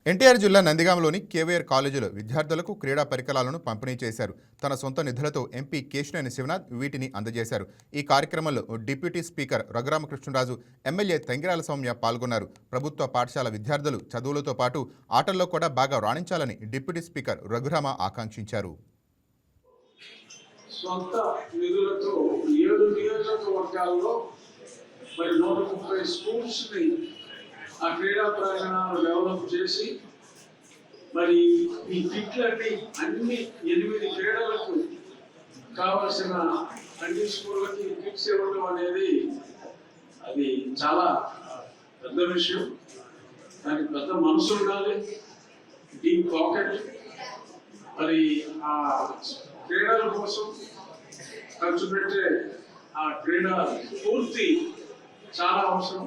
ఎన్టీఆర్ జిల్లా నందిగామలోని కేవీఆర్ కాలేజీలో విద్యార్థులకు క్రీడా పరికరాలను పంపిణీ చేశారు. తన సొంత నిధులతో ఎంపీ కేశినేని శివనాథ్ వీటిని అందజేశారు. ఈ కార్యక్రమంలో deputy speaker Raghurama Krishna Raju, MLA Thangirala Sowmya పాల్గొన్నారు. ప్రభుత్వ పాఠశాల విద్యార్థులు చదువులతో పాటు ఆటల్లో కూడా బాగా రాణించాలని డిప్యూటీ స్పీకర్ రఘురామ ఆకాంక్షించారు. సొంత నిధులతో 7 నియోజకవర్గాల్లో మరి 130 స్కూల్స్ని ఆ క్రీడా ప్రాంగణాలు డెవలప్ చేసి మరి ఈ కిట్లన్నీ అన్ని 8 క్రీడలకు కావలసిన అన్ని స్కూళ్ళకి కిట్స్ ఇవ్వడం అనేది అది చాలా పెద్ద విషయం. దానికి పెద్ద మనసు ఉండాలి, డీప్ పాకెట్. మరి ఆ క్రీడల కోసం ఖర్చు పెట్టే ఆ క్రీడా పూర్తి చాలా అవసరం.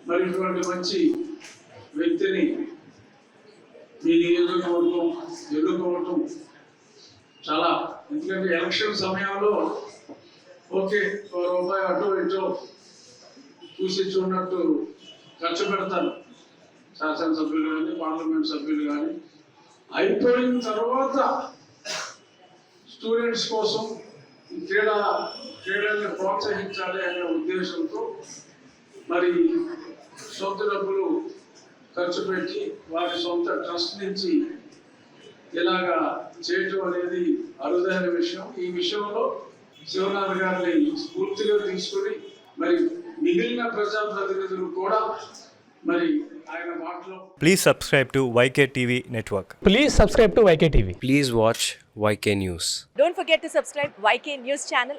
మరి ఇటువంటి మంచి వ్యక్తిని మీ నియోజకవర్గం ఎన్నుకోవటం చాలా, ఎందుకంటే ఎలక్షన్ సమయంలో ఓకే ₹1 అటో ఇటో చూసి చూడనట్టు ఖర్చు పెడతారు శాసనసభ్యులు కానీ పార్లమెంట్ సభ్యులు కానీ. అయిపోయిన తర్వాత స్టూడెంట్స్ కోసం క్రీడల్ని ప్రోత్సహించాలి అనే ఉద్దేశంతో మరి సొంత డబ్బులు ఖర్చు పెట్టి వారి సొంత ట్రస్ట్ నుంచి ఇలాగా చేయటం అనేది అరుదైన విషయం. ఈ విషయంలో శివనాథ్ గారిని స్ఫూర్తిగా తీసుకుని మరి మిగిలిన ప్రజాప్రతినిధులు కూడా మరి ఆయన మాటలో. Please subscribe to YK TV Network. Please subscribe to YK TV. Please watch YK News. Don't forget to subscribe YK News channel